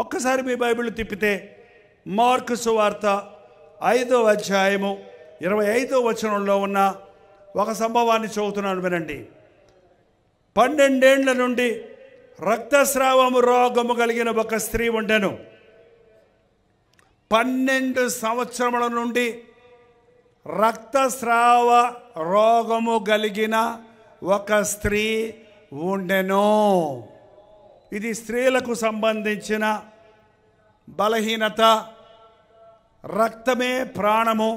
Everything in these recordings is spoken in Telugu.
ఒక్కసారి మీ బైబిల్ తిప్పితే మార్కు సువార్త 5వ అధ్యాయము 25వ వచనంలో ఉన్న ఒక సంభవాన్ని చదువుతున్నాను, వినండి. 12 ఏళ్ల నుండి రక్తస్రావము రోగము కలిగిన ఒక స్త్రీ ఉండెను. 12 సంవత్సరముల నుండి రక్తస్రావ రోగము కలిగిన ఒక స్త్రీ ఉండెను. ఇది స్త్రీలకు సంబంధించిన బలహీనత. రక్తమే ప్రాణము,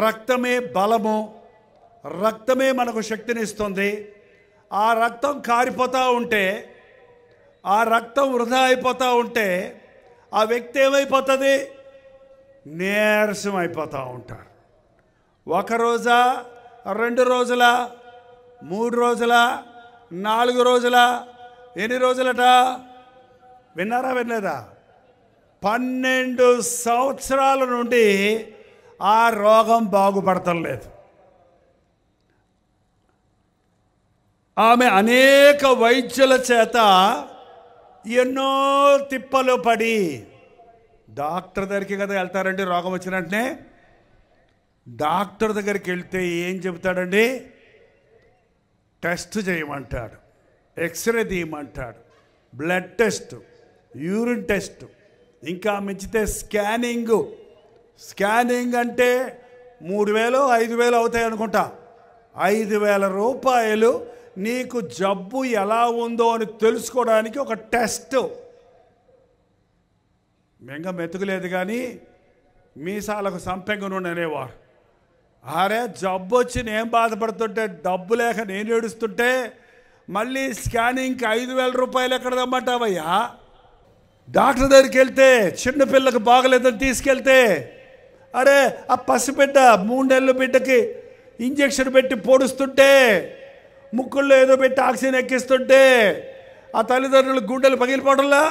రక్తమే బలము, రక్తమే మనకు శక్తినిస్తుంది. ఆ రక్తం కారిపోతూ ఉంటే, ఆ రక్తం వృధా అయిపోతూ ఉంటే ఆ వ్యక్తి ఏమైపోతుంది? నీరసం అయిపోతూ ఉంటారు. 1 రోజా, 2 రోజుల, 3 రోజుల, 4 రోజుల, ఎన్ని రోజులట? విన్నారా వినలేదా? 12 సంవత్సరాల నుండి ఆ రోగం బాగుపడటం లేదు. ఆమె అనేక వైద్యుల చేత ఎన్నో తిప్పలు పడి, డాక్టర్ దగ్గరికి కదా వెళ్తారండి రోగం వచ్చినట్టునే. డాక్టర్ దగ్గరికి వెళ్తే ఏం చెబుతాడండి? టెస్ట్ చేయమంటాడు, ఎక్స్రే తీయమంటాడు, బ్లడ్ టెస్ట్, యూరిన్ టెస్ట్, ఇంకా మించితే స్కానింగ్. స్కానింగ్ అంటే 3000 5000 అవుతాయి అనుకుంటా. 5000 రూపాయలు నీకు జబ్బు ఎలా ఉందో అని తెలుసుకోవడానికి ఒక టెస్ట్. మెంగ మెతుకులేదు కానీ మీసాలకు సంపెంగ నూనె అనేవారు. అరే జబ్బు వచ్చి నేను బాధపడుతుంటే, డబ్బు లేక నేను ఏడుస్తుంటే మళ్ళీ స్కానింగ్కి 5000 రూపాయలు ఎక్కడ దమ్మంటావయ్యా? డాక్టర్ దగ్గరికి వెళ్తే చిన్నపిల్లకి బాగలేదని తీసుకెళ్తే, అరే ఆ పసిబిడ్డ 3 నెలల బిడ్డకి ఇంజక్షన్ పెట్టి పొడుస్తుంటే, ముక్కుల్లో ఏదో పెట్టి ఆక్సిజన్ ఎక్కిస్తుంటే ఆ తల్లిదండ్రులు గుండెలు పగిలిపోవడంలా,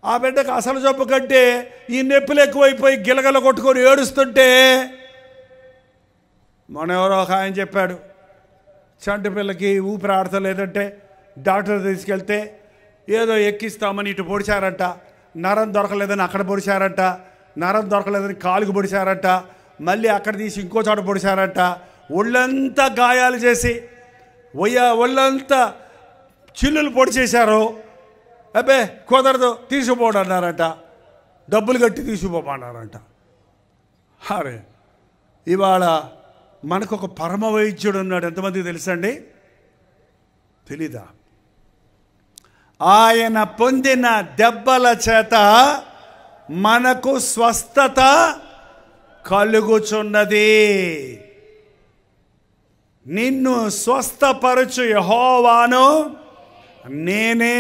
ఆ బిడ్డకు అసలు జబ్బు కంటే ఈ నొప్పులు ఎక్కువైపోయి గిలగల కొట్టుకొని ఏడుస్తుంటే, మన ఎవరో ఒక ఆయన చెప్పాడు, చంటి పిల్లకి ఊపిరి ఆడతలేదంటే డాక్టర్ తీసుకెళ్తే ఏదో ఎక్కిస్తామని ఇటు పొడిచారంట, నరం దొరకలేదని అక్కడ పొడిచారంట, నరం దొరకలేదని కాలుకు పొడిచారంట, మళ్ళీ అక్కడ తీసి ఇంకో చోట పొడిచారంట, ఒళ్ళంతా గాయాలు చేసి ఒళ్ళంతా చిల్లులు పొడి చేశారు. అబ్బే కుదరదు తీసుకుపోడు అన్నారంట, డబ్బులు కట్టి తీసుకుపోమన్నారంట. అరే ఇవాళ మనకు ఒక పరమ వైద్యుడు ఉన్నాడు. ఎంతమందికి తెలుసండి? తెలీదా? ఆయన పొందిన దెబ్బల చేత మనకు స్వస్థత కలుగుచున్నది. నిన్ను స్వస్థపరచు యెహోవాను నేనే.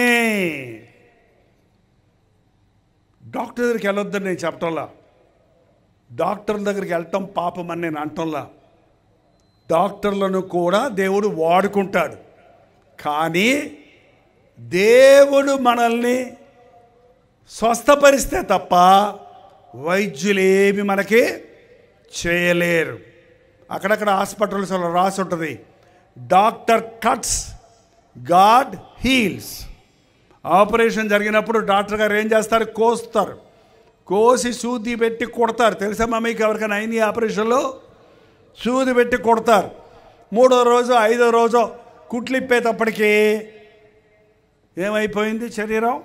డాక్టర్ దగ్గరికి వెళ్ళొద్దని నేను చెప్పటంలా, డాక్టర్ల దగ్గరికి వెళ్ళటం పాపం అని నేను అంటంలా. డాక్టర్లను కూడా దేవుడు వాడుకుంటాడు, కానీ దేవుడు మనల్ని స్వస్థపరిస్తే తప్ప వైద్యులేమి మనకి చేయలేరు. అక్కడక్కడ హాస్పిటల్స్లో రాసి ఉంటుంది, doctor cuts, God heels. Operation జరిగినప్పుడు డాక్టర్ గారు ఏం చేస్తారు? కోస్తారు, కోసి సూది పెట్టి కొడతారు. తెలుసా మీకు ఎవరికైనా అయింది ఆపరేషన్లో? సూది పెట్టి కొడతారు. 3వ రోజు 5వ రోజు కుట్లిప్పేటప్పటికీ ఏమైపోయింది? శరీరం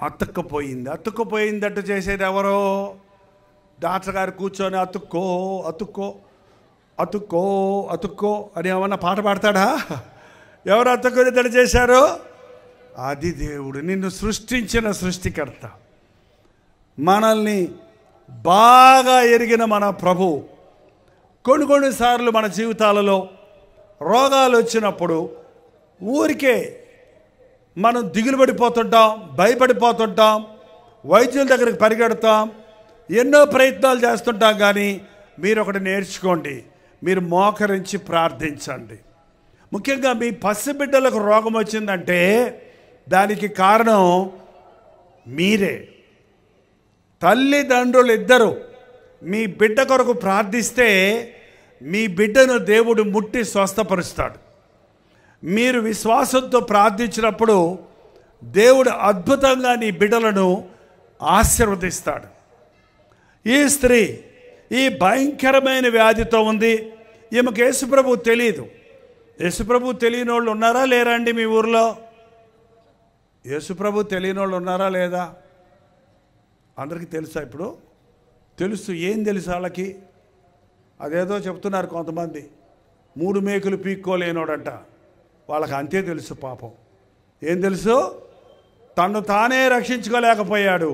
అతుక్కుపోయింది. అతుక్కుపోయిందట్టు చేసేది ఎవరో? డాక్టర్ గారు కూర్చొని అతుక్కో అతుక్కో అతుక్కో అతుక్కో అని ఏమన్నా పాట పాడతాడా? ఎవరు అతుక్కునేటట్టు చేశారు? అది దేవుడు, నిన్ను సృష్టించిన సృష్టికర్త, మనల్ని బాగా ఎరిగిన మన ప్రభు. కొన్నిసార్లు మన జీవితాలలో రోగాలు వచ్చినప్పుడు ఊరికే మనం దిగులు పడిపోతుంటాం, భయపడిపోతుంటాం, వైద్యుల దగ్గరికి పరిగెడతాం, ఎన్నో ప్రయత్నాలు చేస్తుంటాం. కానీ మీరు ఒకటి నేర్చుకోండి, మీరు మోకరించి ప్రార్థించండి. ముఖ్యంగా మీ పసిబిడ్డలకు రోగం వచ్చిందంటే దానికి కారణం మీరే. తల్లిదండ్రులు ఇద్దరు మీ బిడ్డ కొరకు ప్రార్థిస్తే మీ బిడ్డను దేవుడు ముట్టి స్వస్థపరుస్తాడు. మీరు విశ్వాసంతో ప్రార్థించినప్పుడు దేవుడు అద్భుతంగా నీ బిడ్డలను ఆశీర్వదిస్తాడు. ఈ స్త్రీ ఈ భయంకరమైన వ్యాధితో ఉంది. ఈమెకు యేసుప్రభు తెలియదు. యేసుప్రభు తెలియని వాళ్ళు ఉన్నారా లేరా అండి మీ ఊర్లో? యేసుప్రభు తెలియని వాళ్ళు ఉన్నారా లేదా? అందరికీ తెలుసా? ఇప్పుడు తెలుసు. ఏం తెలుసు వాళ్ళకి? అదేదో చెప్తున్నారు కొంతమంది, 3 మేకులు పీక్కోలేనోడంట. వాళ్ళకి అంతే తెలుసు పాపం. ఏం తెలుసు? తను తానే రక్షించుకోలేకపోయాడు,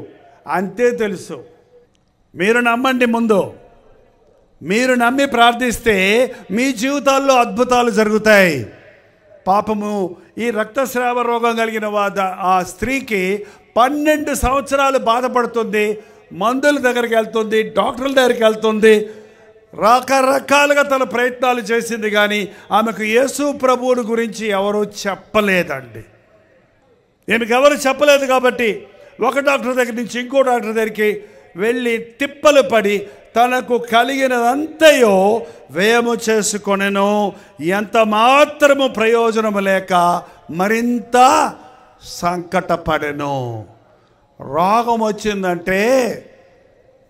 అంతే తెలుసు. మీరు నమ్మండి. ముందు మీరు నమ్మి ప్రార్థిస్తే మీ జీవితాల్లో అద్భుతాలు జరుగుతాయి. పాపము ఈ రక్తస్రావ రోగం కలిగిన ఆ స్త్రీకి 12 సంవత్సరాలు బాధపడుతుంది. మందుల దగ్గరికి వెళ్తుంది, డాక్టర్ల దగ్గరికి వెళ్తుంది, రకరకాలుగా తన ప్రయత్నాలు చేసింది. కానీ ఆమెకు యేసు ప్రభువుని గురించి ఎవరు చెప్పలేదండి. ఈమెకు ఎవరు చెప్పలేదు కాబట్టి ఒక డాక్టర్ దగ్గర నుంచి ఇంకో డాక్టర్ దగ్గరికి వెళ్ళి తిప్పలు పడి తనకు కలిగినదంతయో వ్యయము చేసుకొనెను. ఎంత మాత్రము ప్రయోజనము లేక మరింత సంకటపడెను. రోగం వచ్చిందంటే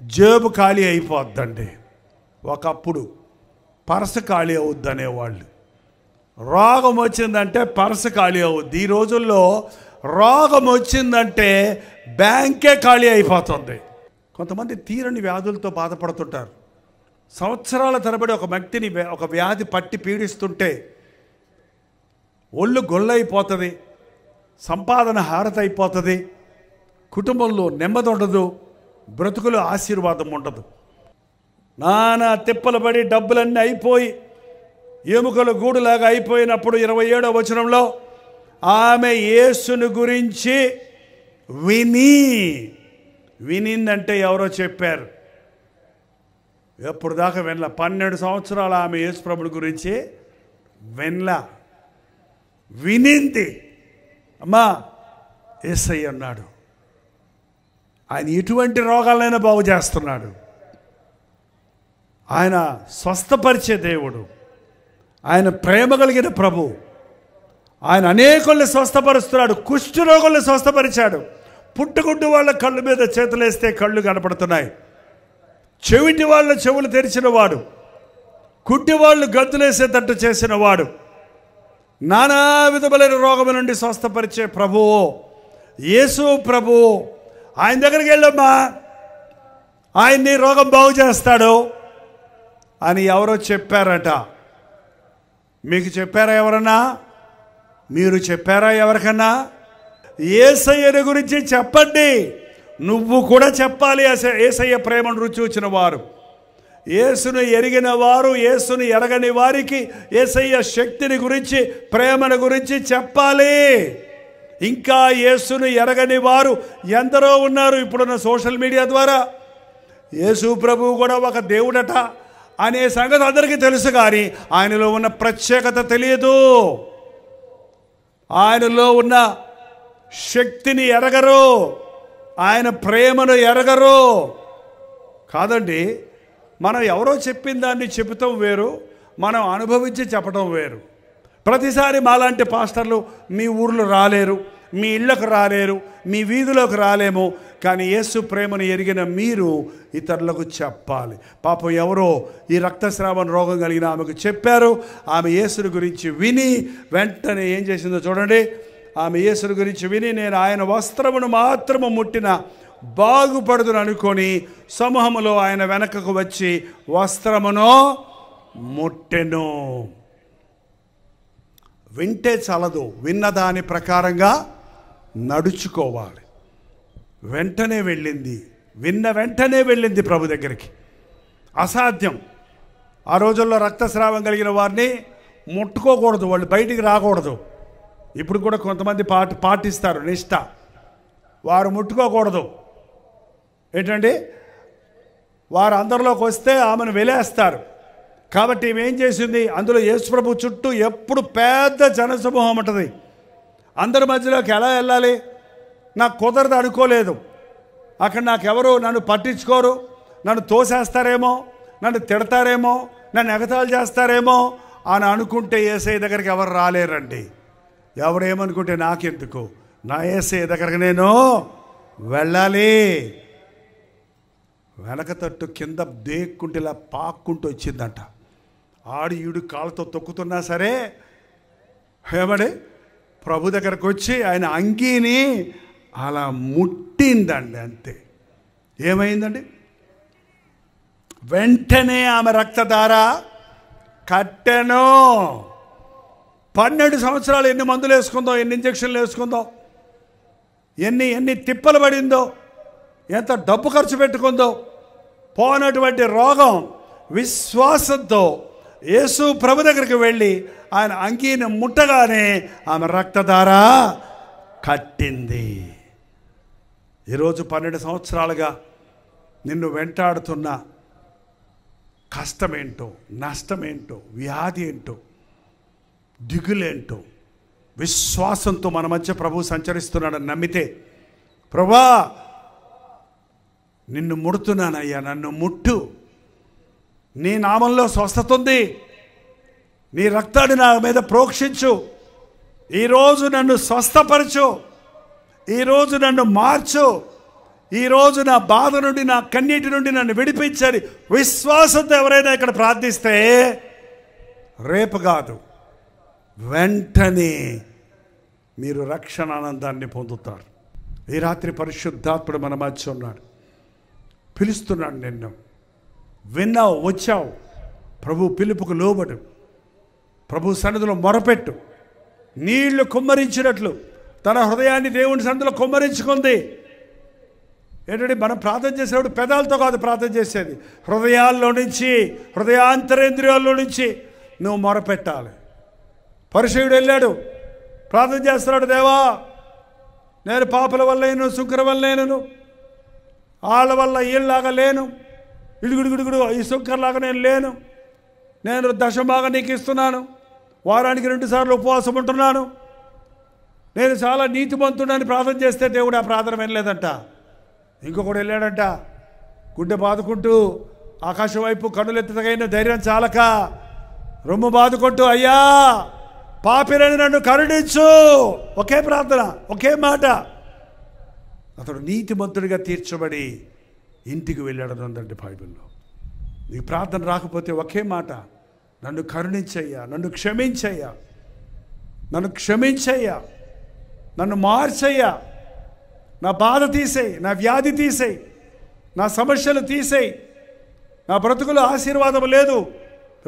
జేబు ఖాళీ అయిపోద్దండి. ఒకప్పుడు పర్సు ఖాళీ అవుద్ది అనేవాళ్ళు. రోగం వచ్చిందంటే పర్సు ఖాళీ అవుద్ది. ఈ రోజుల్లో రోగం వచ్చిందంటే బ్యాంకే ఖాళీ అయిపోతుంది. కొంతమంది తీరని వ్యాధులతో బాధపడుతుంటారు. సంవత్సరాల తరబడి ఒక వ్యక్తిని ఒక వ్యాధి పట్టి పీడిస్తుంటే ఒళ్ళు గొల్లైపోతుంది, సంపాదన హారతైపోతుంది, కుటుంబంలో నెమ్మది ఉండదు, బ్రతుకులో ఆశీర్వాదం ఉండదు. నానా తిప్పలు పడి డబ్బులన్నీ అయిపోయి ఎముకల గూడులాగా అయిపోయినప్పుడు 27వ వచనంలో ఆమె యేసుని గురించి వినిందంటే ఎవరో చెప్పారు. ఎప్పుడు దాకా వినలా. 12 సంవత్సరాలు ఆమె యేసు ప్రభుని గురించి వినింది. అమ్మా, యేసయ్య అన్నాడు, ఆయన ఎటువంటి రోగాలైనా బాగు చేస్తున్నాడు. ఆయన స్వస్థపరిచే దేవుడు, ఆయన ప్రేమ కలిగిన ప్రభు. ఆయన అనేకుల్ని స్వస్థపరుస్తున్నాడు. కుష్ఠ రోగుల్ని స్వస్థపరిచాడు. పుట్టుగుడ్డు వాళ్ళ కళ్ళు మీద చేతులేస్తే కళ్ళు కనపడుతున్నాయి. చెవిటి వాళ్ళ చెవులు తెరిచిన వాడు, కుట్టి వాళ్ళు గంతులేసేటట్టు చేసిన వాడు, నానా విధములైన రోగము నుండి స్వస్థపరిచే ప్రభువు యేసు ప్రభువు. ఆయన దగ్గరికి వెళ్ళమ్మా, ఆయన్ని రోగం బాగు చేస్తాడు అని ఎవరో చెప్పారట. మీకు చెప్పారా ఎవరన్నా? మీరు చెప్పారా ఎవరికన్నా? యేసయ్యని గురించి చెప్పండి. నువ్వు కూడా చెప్పాలి. యేసయ్య ప్రేమను రుచి చూచిన వారు, యేసును ఎరిగిన వారు, యేసును ఎరగని వారికి యేసయ్య శక్తిని గురించి, ప్రేమను గురించి చెప్పాలి. ఇంకా యేసును ఎరగని వారు ఎందరో ఉన్నారు. ఇప్పుడున్న సోషల్ మీడియా ద్వారా యేసు ప్రభువు కూడా ఒక దేవుడట అనే సంగతి అందరికీ తెలుసు. కానీ ఆయనలో ఉన్న ప్రత్యేకత తెలియదు. ఆయనలో ఉన్న శక్తిని ఎరగరు, ఆయన ప్రేమను ఎరగరు. కాదండి, మనం ఎవరో చెప్పిన దాన్ని చెబుతాం వేరు, మనం అనుభవించి చెప్పడం వేరు. ప్రతిసారి మాలాంటి పాస్టర్లు మీ ఊర్లో రాలేరు, మీ ఇళ్ళకు రాలేరు, మీ వీధిలోకి రాలేము. కానీ యేసు ప్రేమను ఎరిగిన మీరు ఇతరులకు చెప్పాలి. పాపం ఎవరో ఈ రక్తస్రావం రోగం కలిగిన ఆమెకు చెప్పారు. ఆమె యేసుని గురించి విని వెంటనే ఏం చేసిందో చూడండి. ఆమె యేసుని గురించి విని నేను ఆయన వస్త్రమును మాత్రము ముట్టిన బాగుపడుదును అనుకొని సమూహములో ఆయన వెనకకు వచ్చి వస్త్రమును ముట్టెను. వింటే చాలదు, విన్నదాని ప్రకారంగా నడుచుకోవాలి. వెంటనే వెళ్ళింది, విన్న వెంటనే వెళ్ళింది ప్రభు దగ్గరికి. అసాధ్యం. ఆ రోజుల్లో రక్తస్రావం కలిగిన వారిని ముట్టుకోకూడదు, వాళ్ళు బయటికి రాకూడదు. ఇప్పుడు కూడా కొంతమంది పాటిస్తారు నిష్ఠ. వారు ముట్టుకోకూడదు. ఏంటండి, వారు అందరిలోకి వస్తే ఆమెను వెలేస్తారు. కాబట్టి ఈమె ఏం చేసింది, అందులో యేసుప్రభు చుట్టూ ఎప్పుడు పెద్ద జనసమూహం ఉంటుంది. అందరి మధ్యలోకి ఎలా వెళ్ళాలి? నాకు కుదరదు అనుకోలేదు. అక్కడ నాకెవరు నన్ను పట్టించుకోరు, నన్ను తోసేస్తారేమో, నన్ను తిడతారేమో, నన్ను ఎగతాళి చేస్తారేమో అని అనుకుంటే యేసయ్య దగ్గరికి ఎవరు రాలేరండి. ఎవరేమనుకుంటే నాకెందుకు, నా యేసయ్య దగ్గరకు నేను వెళ్ళాలి. వెనక తట్టు కింద దేక్కుంటేలా పాక్కుంటూ వచ్చిందంట. ఆడు ఈడు కాళ్ళతో తొక్కుతున్నా సరే ఏమడి ప్రభు దగ్గరకు వచ్చి ఆయన అంగీని అలా ముట్టిందండి. అంతే. ఏమైందండి? వెంటనే ఆమె రక్తధార కట్టెను. 12 సంవత్సరాలు ఎన్ని మందులు వేసుకుందో, ఎన్ని ఇంజక్షన్లు వేసుకుందో, ఎన్ని తిప్పలు పడిందో, ఎంత డబ్బు ఖర్చు పెట్టుకుందో, పోనటువంటి రోగం విశ్వాసంతో యేసు ప్రభు దగ్గరికి వెళ్ళి ఆయన అంగీని ముట్టగానే ఆమె రక్తధార కట్టింది. ఈరోజు 12 సంవత్సరాలుగా నిన్ను వెంటాడుతున్న కష్టమేంటో, నష్టమేంటో, వ్యాధి ఏంటో, దిగులేంటో, విశ్వాసంతో మన మధ్య ప్రభు సంచరిస్తున్నాడని నమ్మితే, ప్రభా నిన్ను ముడుతున్నానయ్యా, నన్ను ముట్టు, నీ నామంలో స్వస్థత ఉంది, నీ రక్తాన్ని నా మీద ప్రోక్షించు, ఈరోజు నన్ను స్వస్థపరచు, ఈరోజు నన్ను మార్చు, ఈరోజు నా బాధ నుండి, నా కన్నీటి నుండి నన్ను విడిపించని విశ్వాసంతో ఎవరైనా ఇక్కడ ప్రార్థిస్తే రేపు కాదు వెంటనే మీరు రక్షణ ఆనందాన్ని పొందుతారు. ఈ రాత్రి పరిశుద్ధాత్ముడు మన మధ్య ఉన్నాడు, పిలుస్తున్నాడు. నిన్ను విన్నావు, వచ్చావు, ప్రభు పిలుపుకు లోబడు, ప్రభు సన్నిధిలో మొరపెట్టు. నీళ్లు కుమ్మరించినట్లు తన హృదయాన్ని దేవుని సన్నిధిలో కుమ్మరించుకుంది. ఏంటంటే మనం ప్రార్థన చేసేవాడు పెదాలతో కాదు ప్రార్థన చేసేది, హృదయాల్లో నుంచి, హృదయాంతరేంద్రియాల్లో నుంచి నువ్వు మొరపెట్టాలి. పరిసయుడు వెళ్ళాడు, ప్రార్థన చేస్తున్నాడు, దేవా నేను పాపల వల్ల లేను, సుంకర వల్ల లేను, వాళ్ళ వల్ల వీళ్ళలాగా లేను, ఇడుగుడుగుడుగుడు ఈ సుంకర్లాగా నేను లేను, నేను దశభాగా నీకు ఇస్తున్నాను, వారానికి 2 సార్లు ఉపవాసం ఉంటున్నాను, నేను చాలా నీతిమంతుడని ప్రార్థన చేస్తే దేవుడు ఆ ప్రార్థన వినలేదంట. ఇంకొకడు వెళ్ళాడంట, గుండె బాదుకుంటూ ఆకాశం వైపు కన్నులెత్తదగైన ధైర్యం చాలక రొమ్ము బాదుకుంటూ, అయ్యా పాపిలని నన్ను కరుణించు. ఒకే ప్రార్థన, ఒకే మాట. అతడు నీతిమంతుడిగా తీర్చబడి ఇంటికి వెళ్ళాడని ఉందండి బైబిల్లో. నీకు ప్రార్థన రాకపోతే ఒకే మాట, నన్ను కరుణించయ్యా, నన్ను క్షమించయ్యా, నన్ను క్షమించయ్యా, నన్ను మార్చయ్యా, నా బాధ తీసేయి, నా వ్యాధి తీసేయి, నా సమస్యలు తీసేయి, నా బ్రతుకులో ఆశీర్వాదం లేదు.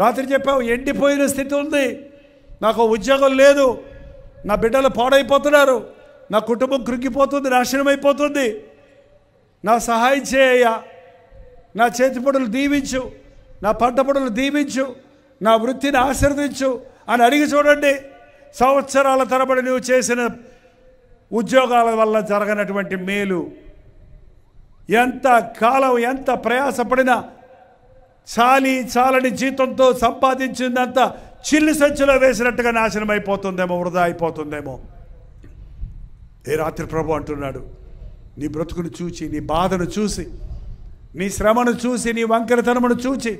రాత్రి చెప్పావు ఎండిపోయిన స్థితి ఉంది, నాకు ఉద్యోగం లేదు, నా బిడ్డలు పాడైపోతున్నారు, నా కుటుంబం కృంగిపోతుంది, నాశనం అయిపోతుంది, నా సహాయం చేయ, నా చేతి పనులు దీవించు, నా పంట పనులు దీవించు, నా వృత్తిని ఆశీర్వదించు అని అడిగి చూడండి. సంవత్సరాల తరబడి నువ్వు చేసిన ఉద్యోగాల వల్ల జరగనటువంటి మేలు, ఎంత కాలం ఎంత ప్రయాసపడినా చాలని జీతంతో సంపాదించిందంత చిల్లి సంచిలో వేసినట్టుగా నాశనం అయిపోతుందేమో, వృధా అయిపోతుందేమో. ఏ రాత్రి ప్రభు అంటున్నాడు, నీ బ్రతుకును చూచి, నీ బాధను చూసి, నీ శ్రమను చూసి, నీ వంకరతనమును చూచి,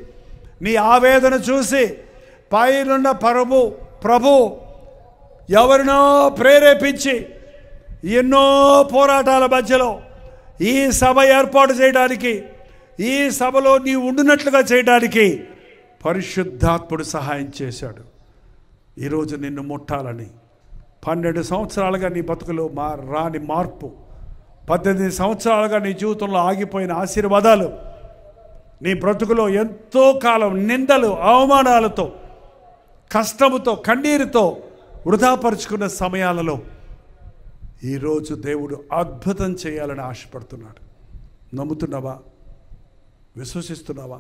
నీ ఆవేదన చూసి పైనున్న ప్రభు ఎవరినో ప్రేరేపించి ఎన్నో పోరాటాల మధ్యలో ఈ సభ ఏర్పాటు చేయడానికి, ఈ సభలో నీ ఉండునట్లుగా చేయడానికి పరిశుద్ధాత్ముడు సహాయం చేశాడు. ఈరోజు నిన్ను ముట్టాలని 12 సంవత్సరాలుగా నీ బతుకులో రాని మార్పు, 18 సంవత్సరాలుగా నీ జీవితంలో ఆగిపోయిన ఆశీర్వాదాలు, నీ బ్రతుకులో ఎంతో కాలం నిందలు, అవమానాలతో, కష్టముతో, కన్నీరుతో వృధాపరుచుకున్న సమయాలలో ఈరోజు దేవుడు అద్భుతం చేయాలని ఆశపడుతున్నాడు. నమ్ముతున్నావా? విశ్వసిస్తున్నావా?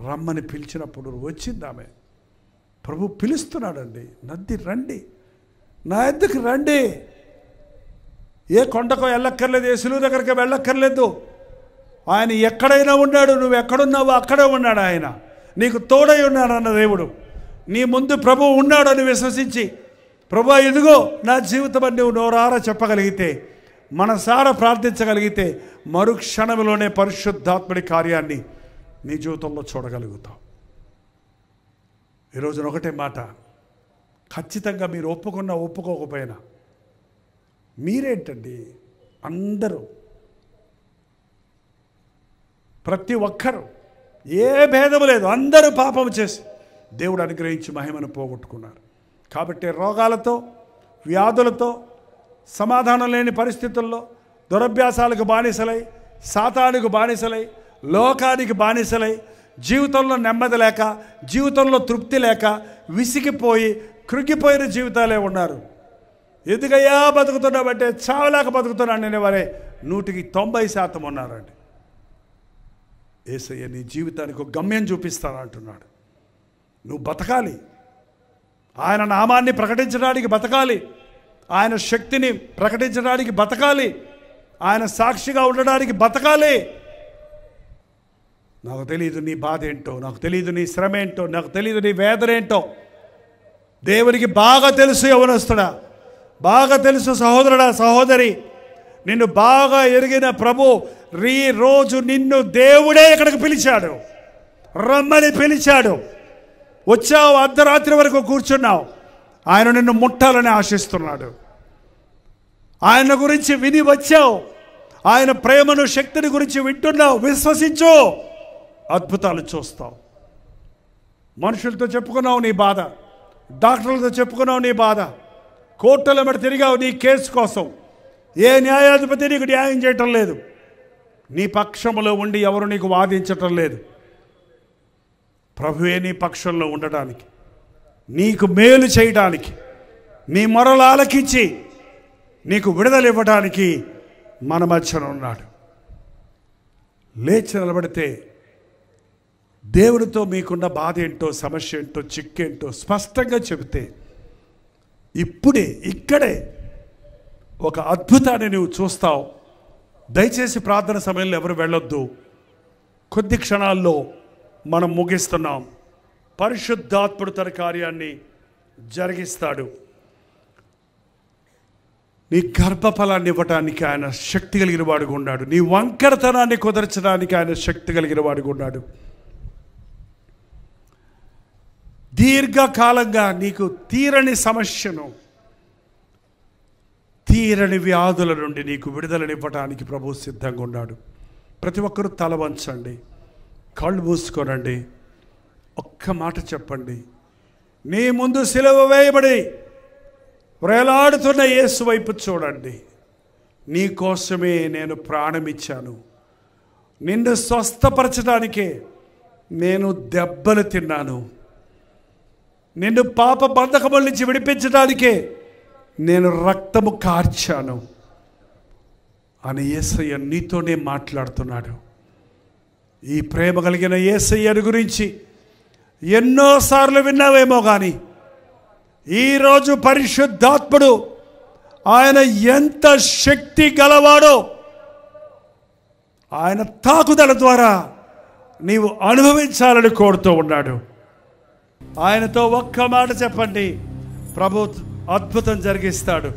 రమ్మని పిలిచినప్పుడు వచ్చిందామె. ప్రభు పిలుస్తున్నాడండి, నద్ది రండి, నా ఎద్దుకు రండి. ఏ కొండకో వెళ్ళక్కర్లేదు, ఏ సులువు దగ్గరికి వెళ్ళక్కర్లేదు. ఆయన ఎక్కడైనా ఉన్నాడు, నువ్వు ఎక్కడున్నావో అక్కడే ఉన్నాడు. ఆయన నీకు తోడై ఉన్నాడన్న దేవుడు. నీ ముందు ప్రభు ఉన్నాడని విశ్వసించి, ప్రభు ఇదిగో నా జీవితం అని నువ్వు నోరారా చెప్పగలిగితే, మనసారా ప్రార్థించగలిగితే, మరుక్షణంలోనే పరిశుద్ధాత్ముడి కార్యాన్ని నీ జీవితంలో చూడగలుగుతావు. ఈరోజున ఒకటే మాట, ఖచ్చితంగా మీరు ఒప్పుకున్నా ఒప్పుకోకపోయినా మీరేంటండి? అందరూ, ప్రతి ఒక్కరూ, ఏ భేదము లేదు, అందరూ పాపం చేసి దేవుడు అనుగ్రహించి మహిమను పోగొట్టుకున్నారు. కాబట్టి రోగాలతో, వ్యాధులతో, సమాధానం లేని పరిస్థితుల్లో, దురభ్యాసాలకు బానిసలై, సాతానుకు బానిసలై, లోకానికి బానిసలై, జీవితంలో నెమ్మది లేక, జీవితంలో తృప్తి లేక, విసిగిపోయి కృంగిపోయిన జీవితాలే ఉన్నారు. ఎందుకయ్యా బతుకుతున్నామంటే చావలేక బతుకుతున్నాను అనేవారే 190% ఉన్నారండి. యేసయ్య నీ జీవితానికి ఒక గమ్యం చూపిస్తానంటున్నాడు. నువ్వు బతకాలి, ఆయన నామాన్ని ప్రకటించడానికి బతకాలి, ఆయన శక్తిని ప్రకటించడానికి బతకాలి, ఆయన సాక్షిగా ఉండడానికి బతకాలి. నాకు తెలియదు నీ బాధ ఏంటో, నాకు తెలియదు నీ శ్రమ ఏంటో, నాకు తెలియదు నీ వేదన ఏంటో. దేవునికి బాగా తెలుసు యవనస్తుడా, బాగా తెలుసు సహోదరుడా, సహోదరి. నిన్ను బాగా ఎరిగిన ప్రభు ఈ రోజు నిన్ను దేవుడే ఇక్కడికి పిలిచాడు, రమ్మని పిలిచాడు. వచ్చావు, అర్ధరాత్రి వరకు కూర్చున్నావు. ఆయన నిన్ను ముట్టాలని ఆశిస్తున్నాడు. ఆయన గురించి విని వచ్చావు, ఆయన ప్రేమను, శక్తిని గురించి వింటున్నావు. విశ్వసించు, అద్భుతాలు చూస్తావు. మనుషులతో చెప్పుకున్నావు నీ బాధ, డాక్టర్లతో చెప్పుకున్నావు నీ బాధ, కోర్టుల మీద తిరిగావు నీ కేసు కోసం. ఏ న్యాయాధిపతి నీకు న్యాయం చేయటం లేదు, నీ పక్షంలో ఉండి ఎవరు నీకు వాదించటం లేదు. ప్రభువే నీ పక్షంలో ఉండడానికి, నీకు మేలు చేయడానికి, నీ మొరలు ఆలకించి నీకు విడుదల ఇవ్వడానికి మన మధ్యన ఉన్నాడు. లేచి నిలబడితే దేవునితో మీకున్న బాధ ఏంటో, సమస్య ఏంటో, చిక్కేంటో స్పష్టంగా చెబితే ఇప్పుడే ఇక్కడే ఒక అద్భుతాన్ని నువ్వు చూస్తావు. దయచేసి ప్రార్థన సమయంలో ఎవరు వెళ్ళొద్దు. కొద్ది క్షణాల్లో మనం ముగిస్తున్నాం. పరిశుద్ధాత్ముడు తన కార్యాన్ని జరిగిస్తాడు. నీ గర్భఫలాన్ని ఇవ్వటానికి ఆయన శక్తి కలిగిన వాడుగా ఉన్నాడు. నీ వంకరతనాన్ని కుదర్చడానికి ఆయన శక్తి కలిగిన వాడుగా ఉన్నాడు. దీర్ఘకాలంగా నీకు తీరని సమస్యను, తీరని వ్యాధుల నుండి నీకు విడుదలనివ్వటానికి ప్రభు సిద్ధంగా ఉన్నాడు. ప్రతి ఒక్కరూ తల వంచండి, కళ్ళు మూసుకోనండి. ఒక్క మాట చెప్పండి. నీ ముందు సిలువ వేయబడి వేలాడుతున్న యేసు వైపు చూడండి. నీ కోసమే నేను ప్రాణమిచ్చాను. నిన్ను స్వస్థపరచడానికే నేను దెబ్బలు తిన్నాను. నిన్ను పాప బంధకముల నుంచి విడిపించడానికే నేను రక్తము కార్చాను అని యేసయ్య నీతోనే మాట్లాడుతున్నాడు. ఈ ప్రేమ కలిగిన యేసయ్యను గురించి ఎన్నోసార్లు విన్నావేమో కానీ ఈరోజు పరిశుద్ధాత్ముడు ఆయన ఎంత శక్తి గలవాడో ఆయన తాకుదల ద్వారా నీవు అనుభవించాలని కోరుతూ ఉన్నాడు. ఆయనతో ఒక్క మాట చెప్పండి, ప్రభు అద్భుతం జరిగిస్తాడు.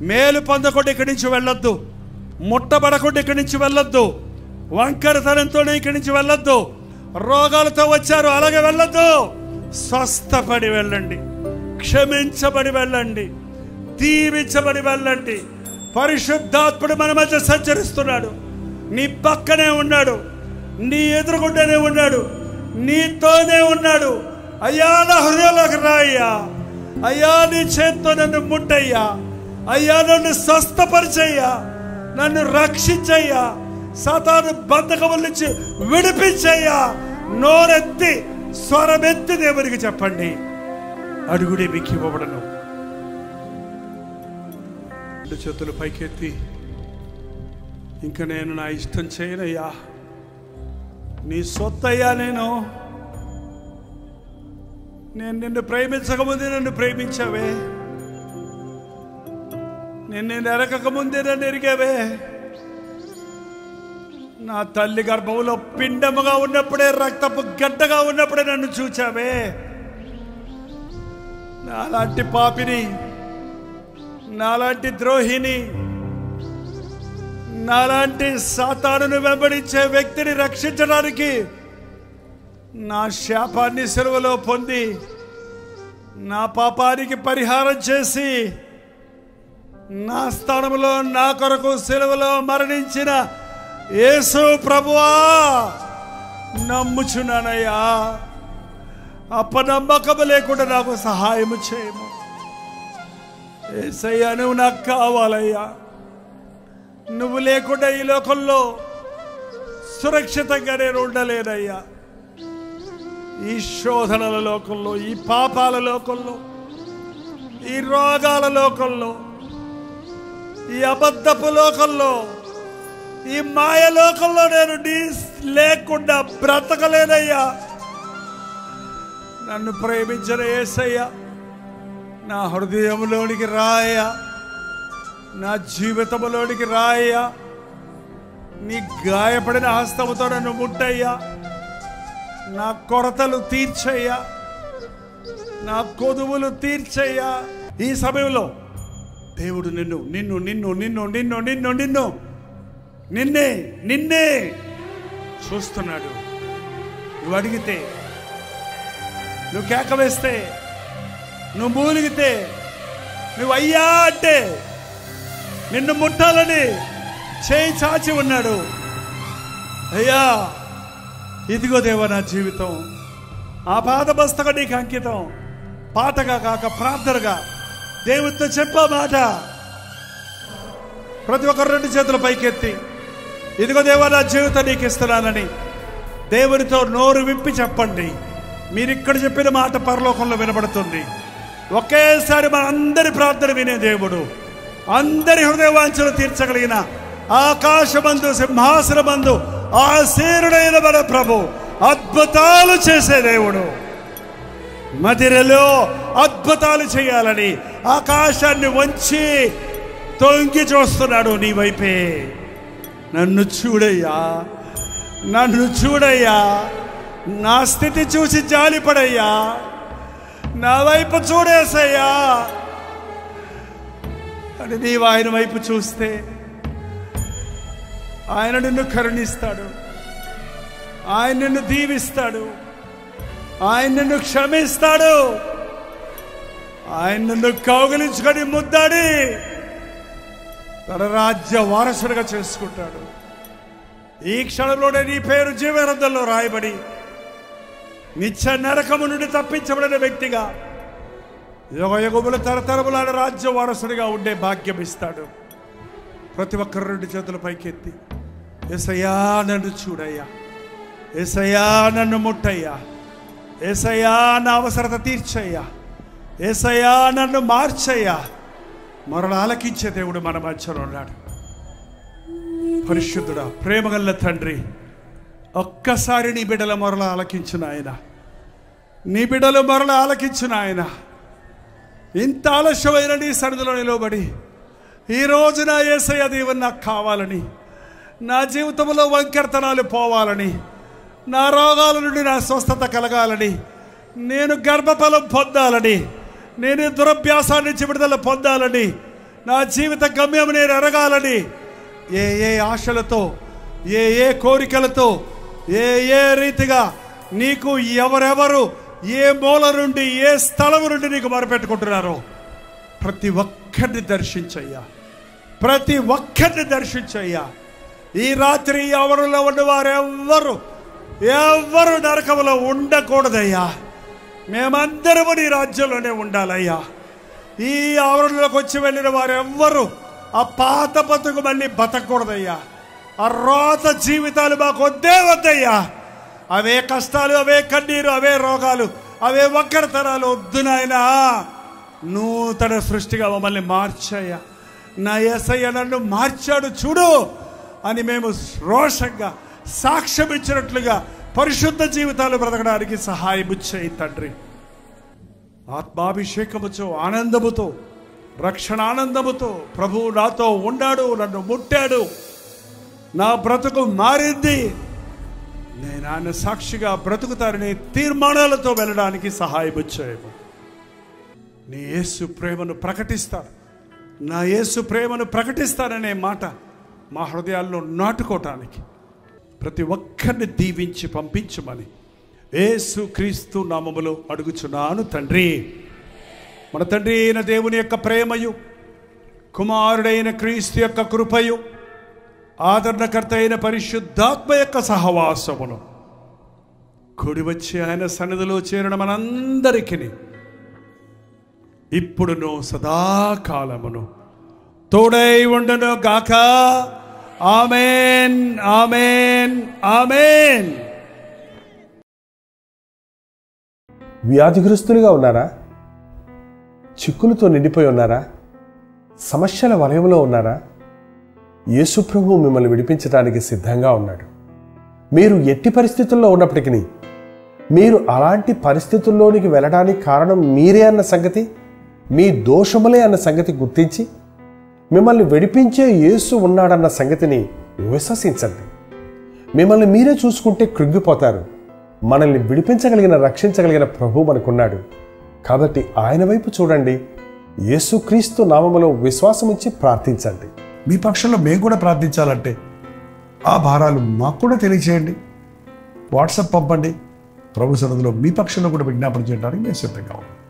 మేలు పొందకుండా ఇక్కడి నుంచి వెళ్ళొద్దు, ముట్టబడకుండా ఇక్కడి నుంచి వెళ్ళొద్దు, వంకరతనంతోనే ఇక్కడి నుంచి వెళ్ళొద్దు. రోగాలతో వచ్చారు, అలాగే వెళ్ళొద్దు. స్వస్థపడి వెళ్ళండి, క్షమించబడి వెళ్ళండి, దీవించబడి వెళ్ళండి. పరిశుద్ధాత్ముడు మన మధ్య సంచరిస్తున్నాడు. నీ పక్కనే ఉన్నాడు, నీ ఎదురుగుండానే ఉన్నాడు, నీతోనే ఉన్నాడు. అయ్యా నా హృదయంలోకి రాయ్యా, అయ్యా నీ చేత్తో నన్ను ముట్టయ్యా, అయ్యా నన్ను స్వస్థపరిచయ్యా, నన్ను రక్షించయ్యా, సాతాను బంధకముల నుంచి విడిపించయ్యా. నోరెత్తి స్వరమెత్తి దేవునికి చెప్పండి, అడుగుడే మీకు ఇవ్వబడను. రెండు చేతులు పైకెత్తి, ఇంకా నేను నా ఇష్టం చేయనయ్యా, నీ సొత్తయ్యా, నేను నిన్ను ప్రేమించకముందే నన్ను ప్రేమించావే, నిన్ను ఎరగకముందే నన్ను ఎరిగావే, నా తల్లి గర్భంలో పిండముగా ఉన్నప్పుడే, రక్తపు గడ్డగా ఉన్నప్పుడే నన్ను చూచావే. నాలాంటి పాపిని, నాలాంటి ద్రోహిని, నాలాంటి సాతానును వెంబడించే వ్యక్తిని రక్షించడానికి నా శాపాన్ని సిలువలో పొంది నా పాపానికి పరిహారం చేసి నా స్థానంలో నా కొరకు సిలువలో మరణించిన యేసు ప్రభువా నమ్ముచున్నానయ్యా. అపనమ్మకము లేకుండా నాకు సహాయము చేయము. యేసయ్యా, నువ్వు నాకు కావాలయ్యా. నువ్వు లేకుండా ఈ లోకంలో సురక్షితంగా నేను ఉండలేనయ్యా. ఈ శోధనల లోకంలో, ఈ పాపాల లోకంలో, ఈ రోగాల లోకంలో, ఈ అబద్ధపు లోకంలో, ఈ మాయ లోకంలో నేను నీ లేకుండా బ్రతకలేనయ్యా. నన్ను ప్రేమించిన యేసయ్యా, నా హృదయంలోనికి రాయ్యా, నా జీవితంలోనికి రాయ్యా. నీ గాయపడిన హస్తముతో నన్ను ముట్టయ్యా. నా కొరతలు తీర్చయ్యా, నా కొదువులు తీర్చయ్యా. ఈ సమయంలో దేవుడు నిన్ను నిన్ను నిన్ను నిన్ను నిన్ను నిన్ను నిన్ను నిన్నే నిన్నే చూస్తున్నాడు. నువ్వు అడిగితే, నువ్వు కేక వేస్తే, నువ్వు మూలిగితే, నువ్వు అయ్యా అంటే నిన్ను ముట్టాలని చేయి చాచి ఉన్నాడు. అయ్యా, ఇదిగో దేవా నా జీవితం, ఆ పాదమస్తక నీకు అంకితం. పాటగా కాక ప్రార్థనగా దేవుడితో చెప్పా మాట. ప్రతి ఒక్కరు 2 చేతుల పైకెత్తి, ఇదిగో దేవా నా జీవితం నీకు ఇస్తున్నానని దేవునితో నోరు విప్పి చెప్పండి. మీరు ఇక్కడ చెప్పిన మాట పరలోకంలో వినబడుతుంది. ఒకేసారి మన అందరి ప్రార్థన వినే దేవుడు, అందరి హృదయవాంఛలు తీర్చగలిగిన ఆకాశమందు సింహాసనమందు ఆసీనుడైన మన ప్రభు, అద్భుతాలు చేసే దేవుడు, మదిరలో అద్భుతాలు చేయాలని ఆకాశాన్ని వంచి తొంగి చూస్తున్నాడు నీ వైపే. నన్ను చూడయ్యా, నన్ను చూడయ్యా, నా స్థితి చూసి జాలిపడయ్యా, నా వైపు చూడేసయ్యా అని నీవు ఆయన వైపు చూస్తే ఆయన నిన్ను కరుణిస్తాడు, ఆయన నిన్ను దీవిస్తాడు, ఆయన నిన్ను క్షమిస్తాడు, ఆయన నిన్ను కౌగిలించుకొని ముద్దాడి తన రాజ్య వారసుడిగా చేసుకుంటాడు. ఈ క్షణంలోనే నీ పేరు జీవగ్రంథంలో రాయబడి నిత్య నరకము నుండి తప్పించబడిన వ్యక్తిగా యుగయుగముల తరతరముల రాజ్య వారసుడిగా ఉండే భాగ్యం ఇస్తాడు. ప్రతి ఒక్కరు 2 చేతుల పైకెత్తి, యేసయ్యా నన్ను చూడయ్యా, యేసయ్యా నన్ను ముట్టయ్యా, యేసయ్యా నా అవసరత తీర్చయ్యా, యేసయ్యా నన్ను మార్చయ్యా. మరణ ఆలకించే దేవుడు మన మధ్యలో ఉన్నాడు. పరిశుద్ధుడా, ప్రేమగల్ల తండ్రి, ఒక్కసారి నీ బిడ్డల మొరల ఆలకించిన ఆయన, నీ బిడ్డలు మొరల ఆలకించిన ఆయన, ఇంత ఆలస్యమైన నీ సన్నిధిలో నిలబడి ఈరోజు నా యేసయ్య దేవుని నాకు కావాలని, నా జీవితంలో వంకర్తనాలు పోవాలని, నా రోగాల నుండి నా స్వస్థత కలగాలని, నేను గర్భఫలం పొందాలని, నేను దురభ్యాసాన్ని నుంచి విడుదల పొందాలని, నా జీవిత గమ్యం నేను ఎరగాలని, ఏ ఏ ఆశలతో, ఏ ఏ కోరికలతో, ఏ ఏ రీతిగా నీకు ఎవరెవరు ఏ మూల నుండి ఏ స్థలం నుండి నీకు మొరపెట్టుకుంటున్నారో ప్రతి ఒక్కరిని దర్శించయ్యా, ప్రతి ఒక్కరిని దర్శించయ్యా. ఈ రాత్రి ఎవరిలో ఉన్న వారు ఎవరు నరకంలో ఉండకూడదయ్యా. మేమందరము నీ రాజ్యంలోనే ఉండాలయ్యా. ఈ ఆవరణలోకి వచ్చి వెళ్ళిన వారెవ్వరూ ఆ పాత బతుకు మళ్ళీ బతకూడదయ్యా. ఆ రోత జీవితాలు మాకు వద్దయ్యా. అవే కష్టాలు, అవే కన్నీరు, అవే రోగాలు, అవే వక్రతనాలు వద్దు నాయనా. నూతన సృష్టిగా మమ్మల్ని మార్చయ్యా. నా యేసయ్య నన్ను మార్చాడు చూడు అని మేము రోషంగా సాక్ష్యం ఇచ్చినట్లుగా పరిశుద్ధ జీవితాలు బ్రతకడానికి సహాయం చేయి తండ్రి. ఆత్మాభిషేకముతో, ఆనందముతో, రక్షణ ఆనందముతో ప్రభువు నాతో ఉన్నాడు, నన్ను ముట్టాడు, నా బ్రతుకు మారింది, నేను ఆయన సాక్షిగా బ్రతుకుతానని తీర్మానాలతో వెళ్ళడానికి సహాయం చేయము. నీ యేసు ప్రేమను ప్రకటిస్తాను, నా యేసు ప్రేమను ప్రకటిస్తాననే మాట మా హృదయాల్లో నాటుకోవటానికి ప్రతి ఒక్కరిని దీవించి పంపించమని యేసు క్రీస్తు నామములో అడుగుచున్నాను తండ్రి. మన తండ్రి అయిన దేవుని యొక్క ప్రేమయు, కుమారుడైన క్రీస్తు యొక్క కృపయు ఆదరణకర్త అయిన పరిశుద్ధాత్మ యొక్క సహవాసమును కూడి వచ్చి ఆయన సన్నిధిలో చేరిన మనందరికీ ఇప్పుడును సదాకాలమును తోడై ఉండును గాక. ఆమేన్, ఆమేన్, ఆమేన్. వ్యాధిగ్రస్తులుగా ఉన్నారా? చిక్కులతో నిండిపోయి ఉన్నారా? సమస్యల వలయంలో ఉన్నారా? యేసు ప్రభువు మిమ్మల్ని విడిపించడానికి సిద్ధంగా ఉన్నాడు. మీరు ఎట్టి పరిస్థితుల్లో ఉన్నప్పటికీ మీరు అలాంటి పరిస్థితుల్లోనికి వెళ్ళడానికి కారణం మీరే అన్న సంగతి, మీ దోషములే అన్న సంగతి గుర్తించి మిమ్మల్ని విడిపించే యేసు ఉన్నాడన్న సంగతిని విశ్వసించండి. మిమ్మల్ని మీరే చూసుకుంటే కృంగిపోతారు. మనల్ని విడిపించగలిగిన, రక్షించగలిగిన ప్రభువు మనకున్నాడు. కాబట్టి ఆయన వైపు చూడండి. యేసుక్రీస్తు నామములో విశ్వాసం ఉంచి ప్రార్థించండి. మీ పక్షంలో మేము కూడా ప్రార్థించాలంటే ఆ భారాలు మాకు కూడా తెలియచేయండి. వాట్సాప్ పంపండి. ప్రభు సన్నిధిలో మీ పక్షంలో కూడా విజ్ఞాపన చేయడానికి మేము సిద్ధంగా ఉన్నాం.